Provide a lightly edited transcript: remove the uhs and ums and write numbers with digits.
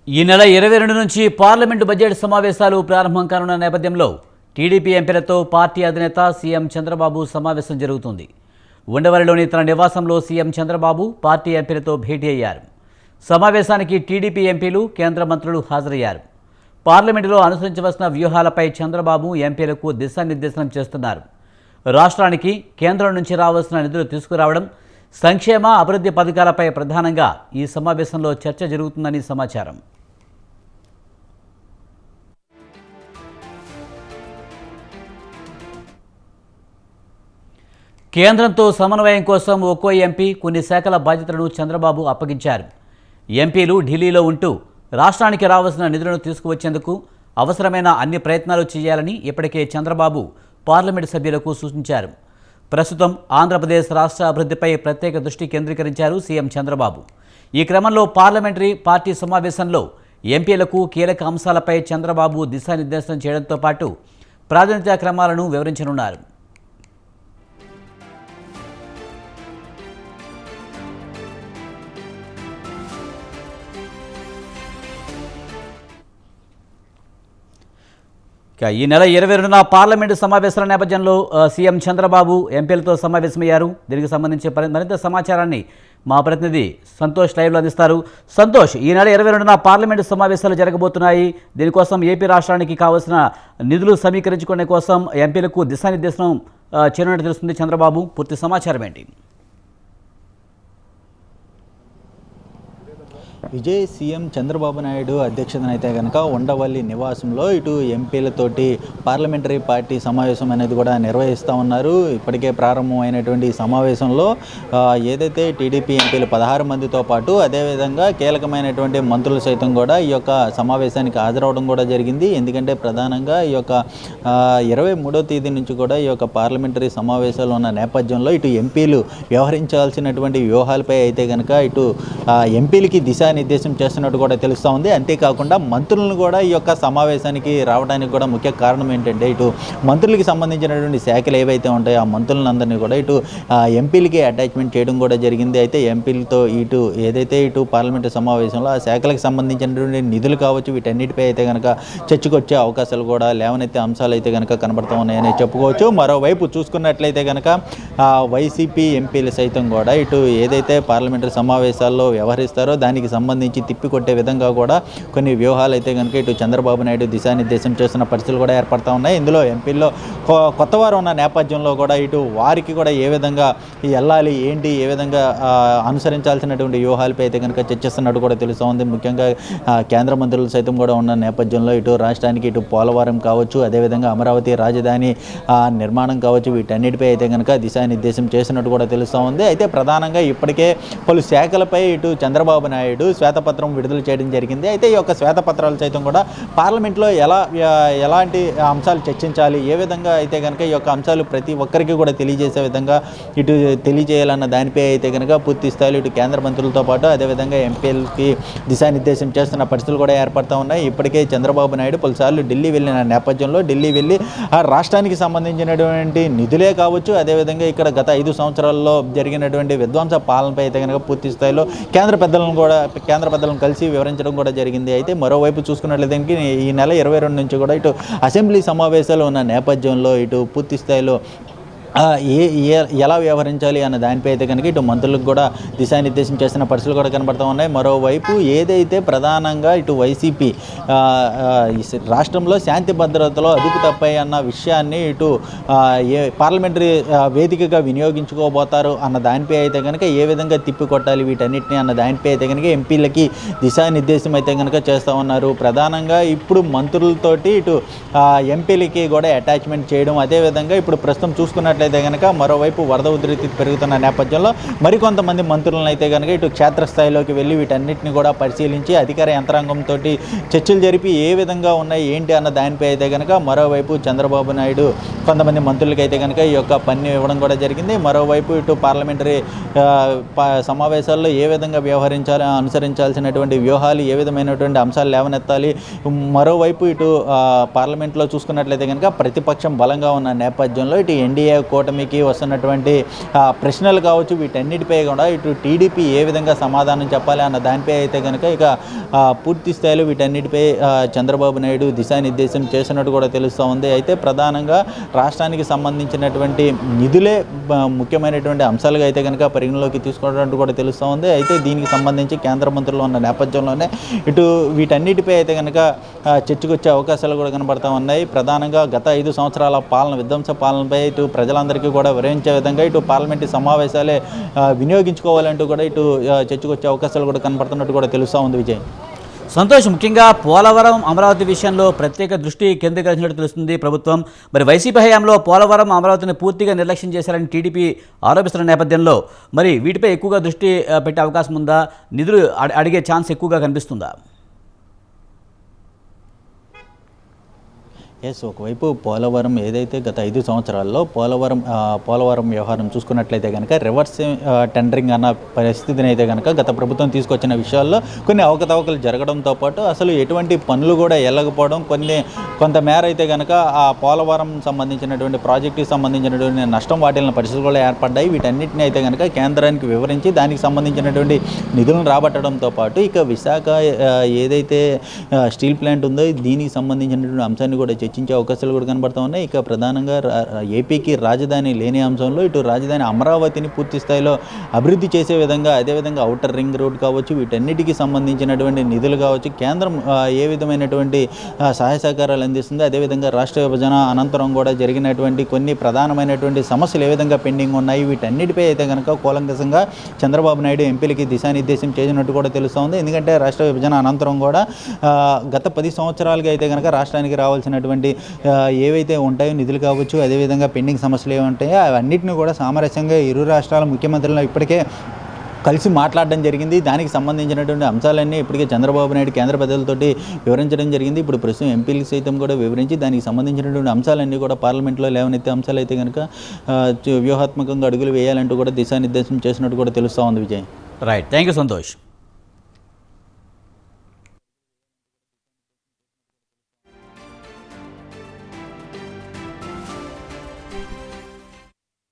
ఈ నెల 22 నుంచి పార్లమెంటు బడ్జెట్ సమావేశాలు ప్రారంభం కానున్న నేపథ్యంలో టీడీపీ ఎంపీలతో పార్టీ అధినేత సీఎం చంద్రబాబు సమావేశం జరుగుతుంది. ఉండవల్లిలోని తన నివాసంలో సీఎం చంద్రబాబు పార్టీ ఎంపీలతో భేటీ అయ్యారు. సమావేశానికి టీడీపీ ఎంపీలు, కేంద్ర మంత్రులు హాజరయ్యారు. పార్లమెంటులో అనుసరించవలసిన వ్యూహాలపై చంద్రబాబు ఎంపీలకు దిశానిర్దేశనం చేస్తున్నారు. రాష్ట్రానికి కేంద్రం నుంచి రావాల్సిన నిధులు తీసుకురావడం, సంక్షేమ అభివృద్ధి పథకాలపై ప్రధానంగా ఈ సమావేశంలో చర్చ జరుగుతుందని సమాచారం. కేంద్రంతో సమన్వయం కోసం ఒక్కో ఎంపీ కొన్ని శాఖల బాధ్యతలను చంద్రబాబు అప్పగించారు. ఎంపీలు ఢిల్లీలో ఉంటూ రాష్ట్రానికి రావాల్సిన నిధులను తీసుకువచ్చేందుకు అవసరమైన అన్ని ప్రయత్నాలు చేయాలని ఇప్పటికే చంద్రబాబు పార్లమెంటు సభ్యులకు సూచించారు. ప్రస్తుతం ఆంధ్రప్రదేశ్ రాష్ట్ర అభివృద్ధిపై ప్రత్యేక దృష్టి కేంద్రీకరించారు సీఎం చంద్రబాబు. ఈ క్రమంలో పార్లమెంటరీ పార్టీ సమావేశంలో ఎంపీలకు కీలక అంశాలపై చంద్రబాబు దిశానిర్దేశం చేయడంతో పాటు ప్రాధాన్యతా క్రమాలను వివరించనున్నారు. ఈ నెల 22న పార్లమెంటు సమావేశాల నేపథ్యంలో సీఎం చంద్రబాబు ఎంపీలతో సమావేశమయ్యారు. దీనికి సంబంధించి మరింత సమాచారాన్ని మా ప్రతినిధి సంతోష్ లైవ్లో అందిస్తారు. సంతోష్, ఈ నెల 22న పార్లమెంటు సమావేశాలు జరగబోతున్నాయి. దీనికోసం ఏపీ రాష్ట్రానికి కావాల్సిన నిధులు సమీకరించుకునే కోసం ఎంపీలకు దిశానిర్దేశనం చేయనున్నట్టు తెలుస్తుంది చంద్రబాబు. పూర్తి సమాచారం ఏంటి? విజయ్ సీఎం చంద్రబాబు నాయుడు అధ్యక్షతనైతే కనుక ఉండవల్లి నివాసంలో ఇటు ఎంపీలతోటి పార్లమెంటరీ పార్టీ సమావేశం అనేది కూడా నిర్వహిస్తూ ఉన్నారు. ఇప్పటికే ప్రారంభమైనటువంటి సమావేశంలో ఏదైతే టీడీపీ ఎంపీలు 16 మందితో పాటు అదేవిధంగా కీలకమైనటువంటి మంత్రులు సైతం కూడా ఈ యొక్క సమావేశానికి హాజరవడం కూడా జరిగింది. ఎందుకంటే ప్రధానంగా ఈ యొక్క 23వ తేదీ నుంచి కూడా ఈ యొక్క పార్లమెంటరీ సమావేశాలు ఉన్న నేపథ్యంలో ఇటు ఎంపీలు వ్యవహరించాల్సినటువంటి వ్యూహాలపై అయితే కనుక ఇటు ఎంపీలకి దిశానిర్దేశం చేస్తున్నట్టు కూడా తెలుస్తూ ఉంది. అంతేకాకుండా మంత్రులను కూడా ఈ యొక్క సమావేశానికి రావడానికి కూడా ముఖ్య కారణం ఏంటంటే ఇటు మంత్రులకి సంబంధించినటువంటి శాఖలు ఏవైతే ఉంటాయో ఆ మంత్రులందరినీ కూడా ఇటు ఎంపీలకి అటాచ్మెంట్ చేయడం కూడా జరిగింది. అయితే ఎంపీలతో ఇటు ఏదైతే ఇటు పార్లమెంటు సమావేశంలో ఆ శాఖలకు సంబంధించినటువంటి నిధులు కావచ్చు, వీటన్నిటిపై అయితే కనుక చర్చకు వచ్చే అవకాశాలు కూడా లేవనెత్తే అంశాలు అయితే కనుక కనబడుతూ ఉన్నాయని చెప్పుకోవచ్చు. మరోవైపు చూసుకున్నట్లయితే కనుక వైసీపీ ఎంపీలు సైతం కూడా ఇటు ఏదైతే పార్లమెంటరీ సమావేశాల్లో వ్యవహరిస్తారో దానికి సంబంధించి తిప్పికొట్టే విధంగా కూడా కొన్ని వ్యూహాలు అయితే కనుక ఇటు చంద్రబాబు నాయుడు దిశానిర్దేశం చేస్తున్న పరిస్థితులు కూడా ఏర్పడుతూ ఉన్నాయి. ఇందులో ఎంపీల్లో కొత్త వారు ఉన్న నేపథ్యంలో కూడా ఇటు వారికి కూడా ఏ విధంగా వెళ్ళాలి, ఏంటి, ఏ విధంగా అనుసరించాల్సినటువంటి వ్యూహాలపై అయితే కనుక చర్చిస్తున్నట్టు కూడా తెలుస్తూ ఉంది. ముఖ్యంగా కేంద్ర మంత్రులు సైతం కూడా ఉన్న నేపథ్యంలో ఇటు రాష్ట్రానికి ఇటు పోలవరం కావచ్చు, అదేవిధంగా అమరావతి రాజధాని నిర్మాణం కావచ్చు, వీటన్నిటిపై అయితే కనుక దిశానిర్దేశం చేసినట్టు కూడా తెలుస్తూ ఉంది. అయితే ప్రధానంగా ఇప్పటికే పలు శాఖలపై ఇటు చంద్రబాబు నాయుడు శ్వేతపత్రం విడుదల చేయడం జరిగింది. అయితే ఈ యొక్క శ్వేతపత్రాలు సైతం కూడా పార్లమెంట్లో ఎలాంటి అంశాలు చర్చించాలి, ఏ విధంగా అయితే కనుక ఈ యొక్క అంశాలు ప్రతి ఒక్కరికి కూడా తెలియజేసే విధంగా ఇటు తెలియజేయాలన్న దానిపై అయితే కనుక పూర్తి స్థాయిలో ఇటు కేంద్ర మంత్రులతో పాటు అదేవిధంగా ఎంపీలకి దిశానిర్దేశం చేస్తున్న పరిస్థితులు కూడా ఏర్పడుతూ ఉన్నాయి. ఇప్పటికే చంద్రబాబు నాయుడు పలుసార్లు ఢిల్లీ వెళ్ళిన నేపథ్యంలో ఢిల్లీ వెళ్ళి ఆ రాష్ట్రానికి సంబంధించినటువంటి నిధులే కావచ్చు, అదేవిధంగా ఇక్కడ గత 5 సంవత్సరాల్లో జరిగినటువంటి విధ్వంస పాలనపై అయితే కనుక పూర్తి స్థాయిలో కేంద్ర పెద్దలను కలిసి వివరించడం కూడా జరిగింది. అయితే మరోవైపు చూసుకున్నట్లయితే ఈ నెల 22 నుంచి కూడా ఇటు అసెంబ్లీ సమావేశాలు ఉన్న నేపథ్యంలో ఇటు పూర్తి స్థాయిలో ఎలా వ్యవహరించాలి అన్న దానిపై అయితే కనుక ఇటు మంత్రులకు కూడా దిశానిర్దేశం చేస్తున్న పరిస్థితులు కూడా కనబడుతూ ఉన్నాయి. మరోవైపు ఏదైతే ప్రధానంగా ఇటు వైసీపీ రాష్ట్రంలో శాంతి భద్రతలో అదుపు తప్పాయి అన్న విషయాన్ని ఇటు పార్లమెంటరీ వేదికగా వినియోగించుకోబోతారు అన్న దానిపై అయితే కనుక ఏ విధంగా తిప్పికొట్టాలి వీటన్నిటిని అన్న దానిపై అయితే కనుక ఎంపీలకి దిశానిర్దేశం అయితే కనుక చేస్తూ ఉన్నారు. ప్రధానంగా ఇప్పుడు మంత్రులతోటి ఇటు ఎంపీలకి కూడా అటాచ్మెంట్ చేయడం, అదేవిధంగా ఇప్పుడు ప్రస్తుతం చూసుకున్నట్లయితే కనుక మరోవైపు వరద ఉధృతి పెరుగుతున్న నేపథ్యంలో మరికొంతమంది మంత్రులను అయితే కనుక ఇటు క్షేత్రస్థాయిలోకి వెళ్ళి వీటన్నిటిని కూడా పరిశీలించి అధికార యంత్రాంగంతో చర్చలు జరిపి ఏ విధంగా ఉన్నాయి ఏంటి అన్న దానిపై అయితే కనుక మరోవైపు చంద్రబాబు నాయుడు కొంతమంది మంత్రులకి అయితే కనుక ఈ యొక్క పని ఇవ్వడం కూడా జరిగింది. మరోవైపు ఇటు పార్లమెంటరీ సమావేశాల్లో ఏ విధంగా వ్యవహరించాలి, అనుసరించాల్సినటువంటి వ్యూహాలు, ఏ విధమైనటువంటి అంశాలు లేవనెత్తాలి. మరోవైపు ఇటు పార్లమెంట్లో చూసుకున్నట్లయితే కనుక ప్రతిపక్షం బలంగా ఉన్న నేపథ్యంలో ఇటు ఎన్డీఏ కూటమికి వస్తున్నటువంటి ప్రశ్నలు కావచ్చు, వీటన్నిటిపై కూడా ఇటు టీడీపీ ఏ విధంగా సమాధానం చెప్పాలి అన్న దానిపై అయితే కనుక ఇక పూర్తి స్థాయిలో వీటన్నిటిపై చంద్రబాబు నాయుడు దిశానిర్దేశం చేసినట్టు కూడా తెలుస్తూ ఉంది. అయితే ప్రధానంగా రాష్ట్రానికి సంబంధించినటువంటి నిధులే ముఖ్యమైనటువంటి అంశాలుగా అయితే కనుక పరిగణలోకి తీసుకోవడం కూడా తెలుస్తూ ఉంది. అయితే దీనికి సంబంధించి కేంద్ర మంత్రులు ఉన్న నేపథ్యంలోనే ఇటు వీటన్నిటిపై అయితే కనుక చర్చకు వచ్చే అవకాశాలు కూడా కనబడతా ఉన్నాయి. ప్రధానంగా గత 5 సంవత్సరాల పాలన, విధ్వంస పాలనపై ఇటు ప్రజలందరికీ కూడా వివరించే విధంగా ఇటు పార్లమెంటు సమావేశాలే వినియోగించుకోవాలంటూ కూడా ఇటు చర్చకు వచ్చే అవకాశాలు కూడా కనబడుతున్నట్టు కూడా తెలుస్తూ ఉంది. విజయ్, సంతోష్, ముఖ్యంగా పోలవరం అమరావతి విషయంలో ప్రత్యేక దృష్టి కేంద్రీకరించినట్టు తెలుస్తుంది ప్రభుత్వం. మరి వైసీపీ హయాంలో పోలవరం అమరావతిని పూర్తిగా నిర్లక్ష్యం చేశారని టీడీపీ ఆరోపిస్తున్న నేపథ్యంలో మరి వీటిపై ఎక్కువగా దృష్టి పెట్టే అవకాశం ఉందా? నిధులు అడిగే ఛాన్స్ ఎక్కువగా కనిపిస్తుందా? ఒకవైపు పోలవరం ఏదైతే గత 5 సంవత్సరాల్లో పోలవరం వ్యవహారం చూసుకున్నట్లయితే కనుక రివర్స్ టెండరింగ్ అన్న పరిస్థితిని అయితే కనుక గత ప్రభుత్వం తీసుకొచ్చిన విషయాల్లో కొన్ని అవకతవకలు జరగడంతో పాటు అసలు ఎటువంటి పనులు కూడా వెళ్ళకపోవడం, కొంతమేర అయితే కనుక ఆ పోలవరం సంబంధించినటువంటి ప్రాజెక్టుకి సంబంధించినటువంటి నష్టం వాటిల్లిన పరిస్థితులు కూడా ఏర్పడ్డాయి. వీటన్నిటిని అయితే కనుక కేంద్రానికి వివరించి దానికి సంబంధించినటువంటి నిధులను రాబట్టడంతో పాటు ఇక విశాఖ ఏదైతే స్టీల్ ప్లాంట్ ఉందో దీనికి సంబంధించినటువంటి అంశాన్ని కూడా చర్చించే అవకాశాలు కూడా కనబడతా ఉన్నాయి. ఇక ప్రధానంగా ఏపీకి రాజధాని లేని అంశంలో ఇటు రాజధాని అమరావతిని పూర్తి స్థాయిలో అభివృద్ధి చేసే విధంగా, అదేవిధంగా ఔటర్ రింగ్ రోడ్ కావచ్చు, వీటన్నిటికీ సంబంధించినటువంటి నిధులు కావచ్చు, కేంద్రం ఏ విధమైనటువంటి సహాయ సహకారాలు అందిస్తుంది, అదేవిధంగా రాష్ట్ర విభజన అనంతరం కూడా జరిగినటువంటి కొన్ని ప్రధానమైనటువంటి సమస్యలు ఏ విధంగా పెండింగ్ ఉన్నాయి, వీటన్నిటిపై అయితే కనుక కూలంకషంగా చంద్రబాబు నాయుడు ఎంపీలకి దిశానిర్దేశం చేసినట్టు కూడా తెలుస్తోంది. ఎందుకంటే రాష్ట్ర విభజన అనంతరం కూడా గత 10 సంవత్సరాలుగా అయితే కనుక రాష్ట్రానికి రావాల్సినటువంటి ఏవైతే ఉంటాయో నిధులు కావచ్చు, అదేవిధంగా పెండింగ్ సమస్యలు ఏవి ఉంటాయో అవన్నిటిని కూడా సామరస్యంగా ఇరు రాష్ట్రాల ముఖ్యమంత్రులు ఇప్పటికే కలిసి మాట్లాడడం జరిగింది. దానికి సంబంధించినటువంటి అంశాలన్నీ ఇప్పటికే చంద్రబాబు నాయుడు కేంద్ర పెద్దలతోటి వివరించడం జరిగింది. ఇప్పుడు ప్రస్తుతం ఎంపీలు సైతం కూడా వివరించి దానికి సంబంధించినటువంటి అంశాలన్నీ కూడా పార్లమెంట్లో లేవనెత్తే అంశాలు అయితే కనుక వ్యూహాత్మకంగా అడుగులు వేయాలంటూ కూడా దిశానిర్దేశం చేసినట్టు కూడా తెలుస్తూ ఉంది. Vijay, right, thank you Santosh.